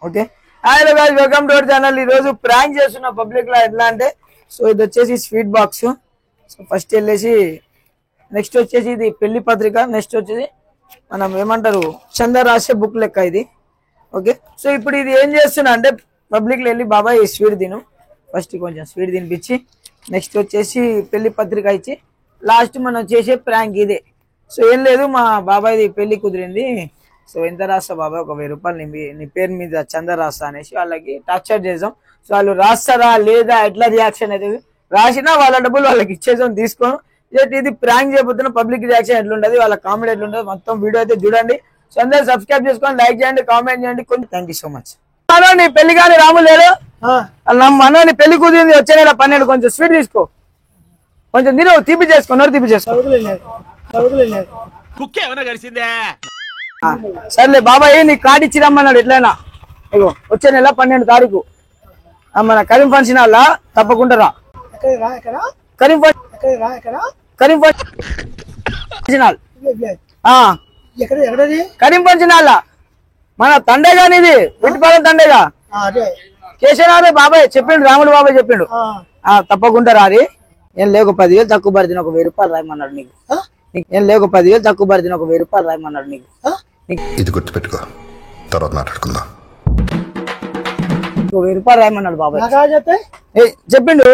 Okay hello guys welcome to our channel. ఈ రోజు prank చేస్తున్న పబ్లిక్ లో ఎట్లా అంటే సో ఇది వచ్చేసి స్వీట్ బాక్స్. సో ఫస్ట్ వెళ్ళేసి నెక్స్ట్ వచ్చేసి ఇది పెళ్లి పత్రిక, నెక్స్ట్ వచ్చేసి మనం ఏమంటారు చందా రాసే బుక్ లెక్క ఇది. ఓకే సో ఇప్పుడు ఇది ఏం చేస్తున్నా అంటే పబ్లిక్ లో వెళ్ళి బాబాయ్ స్వీట్ తిను, ఫస్ట్ కొంచెం స్వీట్ తినిపించి నెక్స్ట్ వచ్చేసి పెళ్లి పత్రిక ఇచ్చి లాస్ట్ మనం చేసే ప్రాంక్ ఇదే. సో ఏం లేదు, మా బాబాయ్ది పెళ్లి కుదిరింది, సో ఎంత రాస్తా బాబాయ్, ఒక 1000 రూపాయలు నీ పేరు మీద చందా రాస్తా అనేసి వాళ్ళకి టార్చర్ చేసాం. సో వాళ్ళు రాస్తారా లేదా ఎట్లా రియాక్షన్ అయితే రాసినా వాళ్ళ డబ్బులు వాళ్ళకి ఇచ్చేసాం, తీసుకోను. ఇది ప్రాంక్ చేయబోతున్న పబ్లిక్ రియాక్షన్ ఎట్లుంటది, వాళ్ళ కామెడీ ఎట్లుంటది మొత్తం వీడియో అయితే చూడండి. సో అందరూ సబ్స్క్రైబ్ చేసుకొని లైక్ చేయండి, కామెంట్ చేయండి. కొంచెం థ్యాంక్ యూ సో మచ్. నీ పెళ్లి కానీ రాము లేడు, నీ పెళ్లి కుదిరింది వచ్చే నెల 12. కొంచెం స్వీట్ తీసుకో, కొంచెం తిను, తీపి చేసుకో, నోరు తీపి చేసుకో. సర్లే బాబాయ్ నీ కార్డు ఇచ్చి రమ్మన్నాడు ఎట్లయినా. ఇగో వచ్చే నెల 12 తారీఖు మన కరీం ఫంక్షన్ హాల్ తప్పకుండా రా. Karim function hall, Karim function hall మన తండేగా, నీది విట్టిపాలెం తండేగా, కేశవనాథ్ బాబాయ్ చెప్పిండు, రాముడు బాబాయ్ చెప్పిండు. తప్పకుండా రారి. ఏం లేక 10,000 తక్కువ పడితే ఒక 1000 రూపాయలు రాయమన్నాడు నీకు. ఏం లేక 10,000 తక్కువ పడితే ఒక 1000 రూపాయలు రాయమన్నాడు నీకు. ఇది గుర్తుపెట్టుకో, తర్వాత మాట్లాడుకుందాం. 1000 రూపాయలు రాయమన్నాడు బాబాయ్ చెప్పిండు.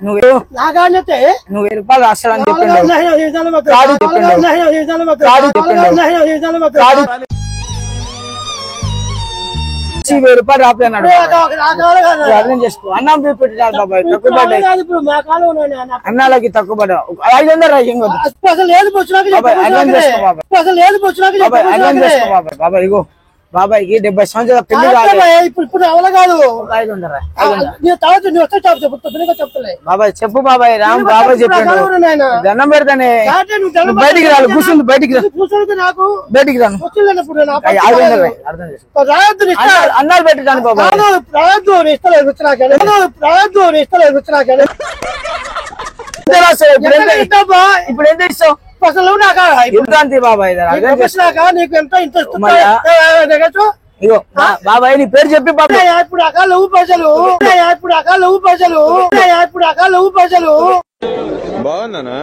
నువ్వు 1000 రూపాయలు రాస్తాడని చెప్పిండు. 1000 రూపాయలు రాపలేనాడు. అర్థం చేసుకో, అన్నం పెట్టినాడు బాబాయ్, తక్కువ పడ్డాయి అన్నాలకి, తక్కువ పడ్డా 500 బాబాయ్. ఇగో బాబాయ్కి 70 సంవత్సరాల పెళ్లి బాబాయ్. చెప్పు బాబాయ్, రామ్ బాబాయ్ చెప్పాడు దండం పెడతానే, బయటికి రాను, కూర్చుంది బయటికి బయటికి రాను. అర్థం చేసుకో, అన్నాలు పెట్టాను బాబాయ్. ఇప్పుడు ఎంత ఇస్తావు బాబాయ్? ఇగో బాబాయ్ నీ పేరు చెప్పి బాబాయ్. ఇప్పుడు బాగుందనా?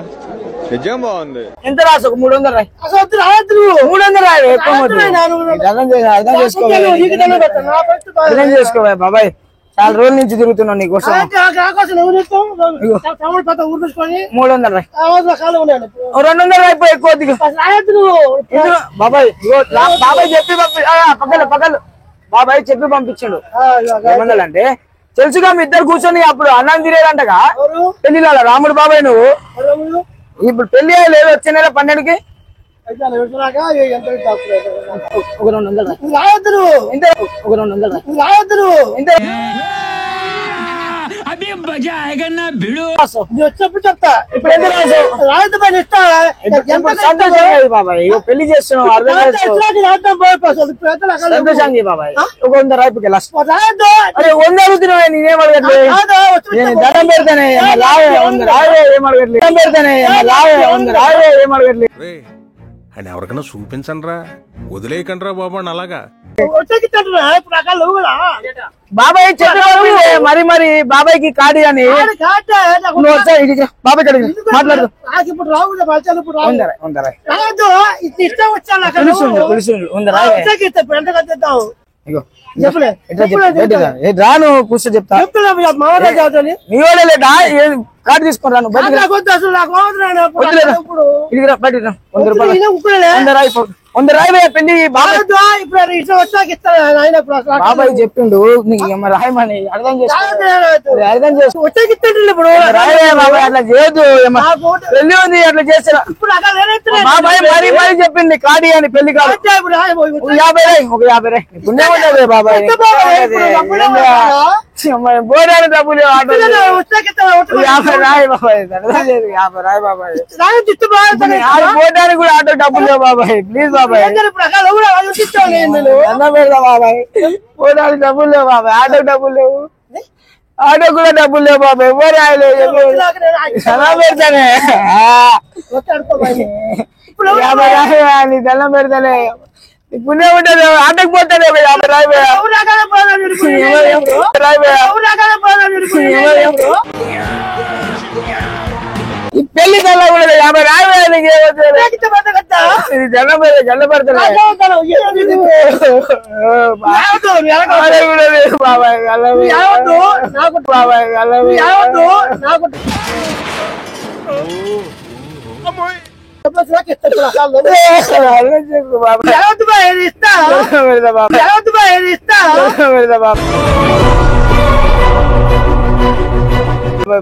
నిజం బాగుంది. ఎంత రాసు? 300 రాయి. 300 రాయి. అర్థం చేసుకోవా బాబాయ్, చాలా రోజుల నుంచి తిరుగుతున్నావు నీకోసం. 300 రాయి. 200 రాయిపోయి ఎక్కువ బాబాయ్. బాబాయ్ చెప్పి పక్కలు బాబాయ్ చెప్పి పంపించాడు. ఏమన్నాడంటే తెలుసుగా మీ ఇద్దరు కూర్చొని అప్పుడు అన్నం తినేదంటగా పెళ్లిలో రాముడు బాబాయ్. నువ్వు ఇప్పుడు పెళ్లి లేదు వచ్చే నెల 12కి. ఒక 200 చెప్తా. ఇప్పుడు ఎంత బాబాయ్ పెళ్లి చేస్తున్నావు, సంతోషంగా బాబాయ్. ఒక 100 రాయిపోయి అరే 100 అడుగుతున్నావు, నేనేం అడగట్లేదు. నేను దండం పెడతానే ఏం అడగట్లేదు. అని ఎవరికైనా చూపించండి రా, వదిలేయకండి రా బాబా. అలాగా బాబాయ్ చెప్పి మరి మరి బాబాయ్కి కాడి అని బాబాయ్ కడిగి మాట్లాడు. రాను కూర్చో చెప్తా. కార్డు తీసుకొని రాను బయటకు. 100 రాయి పెళ్లి బాబాయ్ చెప్పిండు రాయమని. అర్థం చేసుకో, బాబాయ్ అట్లా చేయొద్దు. పెళ్లి ఉంది అట్లా చేస్తారా బాబాయ్? మరీ మరీ చెప్పింది కాడి అని, పెళ్లి కాదు. 50 రాయి, ఒక 50 రాయి. పుణ్యం ఉండదు బాబాయ్. బోరాడు డబ్బులు 50 రాయి బాబాయ్. 50 రాయి బాబాయ్. పోవడానికి కూడా ఆటో డబ్బులు లేవు బాబాయ్. ప్లీజ్ బాబాయ్ అన్న పెడతా బాబాయ్. పోవడానికి డబ్బులు లేవు బాబాయ్, ఆటో డబ్బులు లేవు, ఆటో కూడా డబ్బులు లేవు బాబాయ్. ఎవరు రాయలేదు పెడతానే 50 రాయి దండం పెడతానే. పుణ్యం ఉంటుంది ఆటకు పోతాడు 50 రాయిపోయా ఈ పెళ్లి కల్లా కూడా 50 రాయిపోయా జల్ల పడతాడు బాబాయ్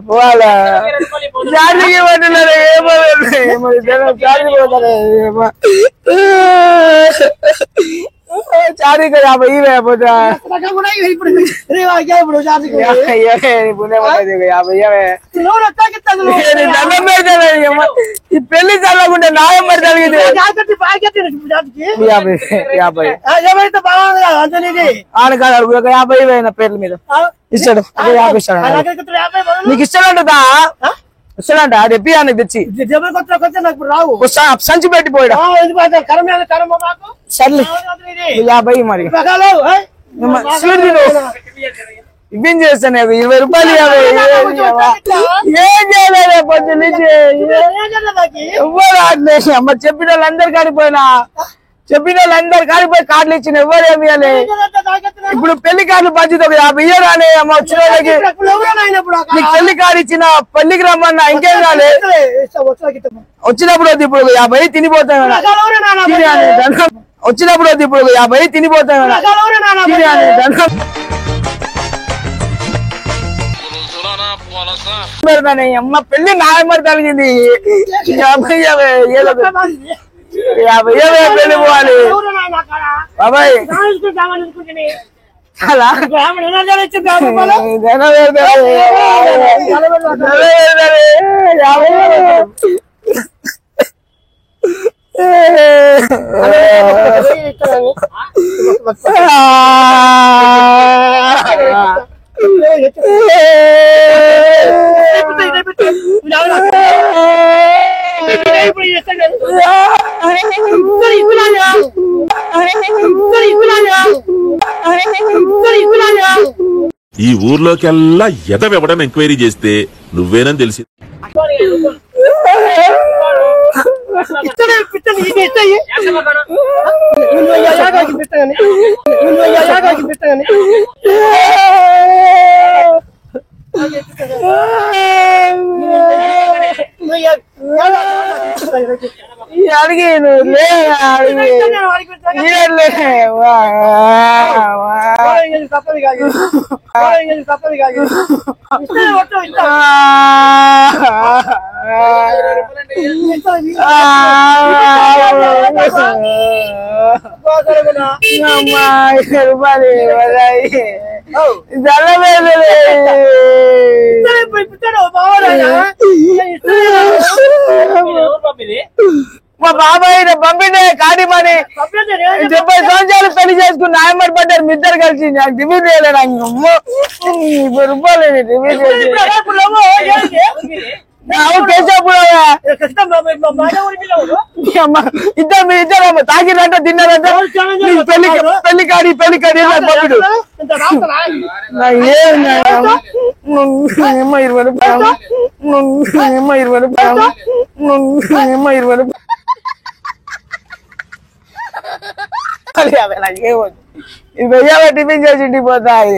పోవాలా చార్జింగ్ పట్టున్నారు ఏమో చార్జింగ్ పోతారు చార్జింగ్ 50 పోతా ఈ పెళ్లి చల్లకుంటే నాయం మరి జరిగింది 50 ఆడకాడు 50 అయిన పేర్ల మీద ఇస్తాడు 50 ఇస్తాడు నీకు ఇస్తాడంటదా ఇస్తాడంట రేపి ఆయనకు తెచ్చి సంచి పెట్టిపోయాడు సర్లే 50 మరి ఇవేం చేస్తాను 20 రూపాయలు ఏం చేయలేదు పొద్దు నుంచి ఎవరు అమ్మ చెప్పిన వాళ్ళందరు కాడిపోయినా కార్డులు ఇచ్చిన ఎవరు ఏమి ఇవ్వాలి ఇప్పుడు పెళ్లి కార్డులు బాధ్యత ఒక 50 ఇయ్యరానే అమ్మ వచ్చిన వాళ్ళకి నీకు పెళ్లి కార్డు ఇచ్చిన పెళ్లికి రమ్మన్నా ఇంకేం కాలే వచ్చినప్పుడు వద్దు ఇప్పుడు 50 తినిపోతాను వచ్చినప్పుడు వద్దు ఇప్పుడు 50 తినిపోతాను అమ్మ పెళ్లి నాయమరి తగ్గింది 50 పెళ్లి పోవాలి బాబాయ్ అలా ఈ ఊర్లోకెల్లా ఎదవెవడం ఎంక్వైరీ చేస్తే నువ్వేనని తెలిసి అడిగి మా బాబాయ్ పంపిండే కాడిమని 70 సంవత్సరాలు పెళ్లి చేసుకుని నాయమడి పడ్డారు మీ ఇద్దరు కలిసి నాకు డిమిట్ చేయలేదు 20 రూపాయలు డిమిట్ చేసి ఇద్దరు తాగిరంట తిన్నారంట పెళ్లి కాడి పంపిడు 20 రూపాయలు 20 రూపాయలు టిఫిన్ చేసి ఇంటికి పోతాయి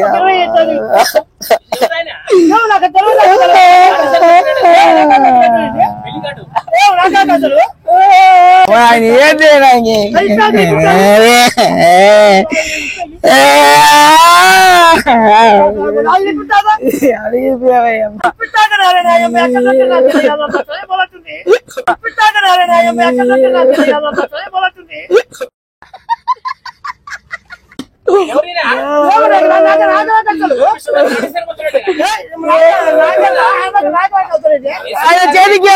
ఆయన చేతికి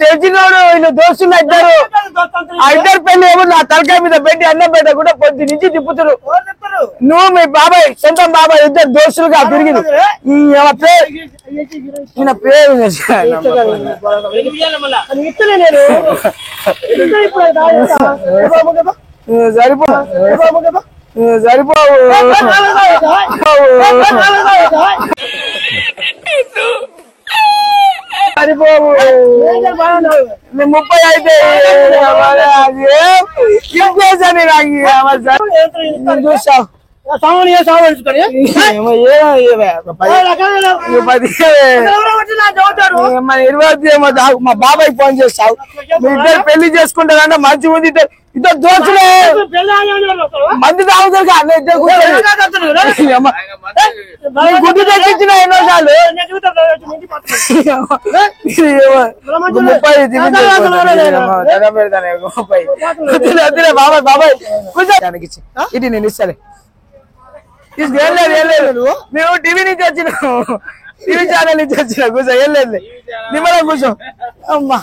తెలిసినోడు వీళ్ళు దోస్తులు ఇద్దరు ఆ ఇద్దరు పెళ్లి ఏమో నా తలకాయ మీద పెట్టి అన్నం పెట్టకుండా పొద్దు నుంచి తిప్పుతురు. నువ్వు మీ బాబాయ్ సొంతం బాబాయ్ ఇద్దరు దోస్తులుగా తిరిగింది. ఈయన పేరు సరిపో సరిపోవు సరిపోవు 30 అయితే ఇంకేసాను నాకు చూసావు మా బాబాయ్ ఫోన్ చేస్తావు మీ ఇద్దరు పెళ్లి చేసుకుంటారంటే మంచిగా ఉంది. ఇద్దరు దోస్తులే మంది తాగుతారు గుడ్డు తెచ్చిన ఎన్నోసార్లు 30 బాబాయ్ బాబాయ్ కూర్చోడానికి ఇది నేను ఇస్తాను. తీసుకెళ్ళలేదు మేము టీవీ నుంచి వచ్చినాము, టీవీ ఛానల్ నుంచి వచ్చినా కూర్చో వెళ్ళలేదు నిమ్మలం కూర్చో అమ్మా.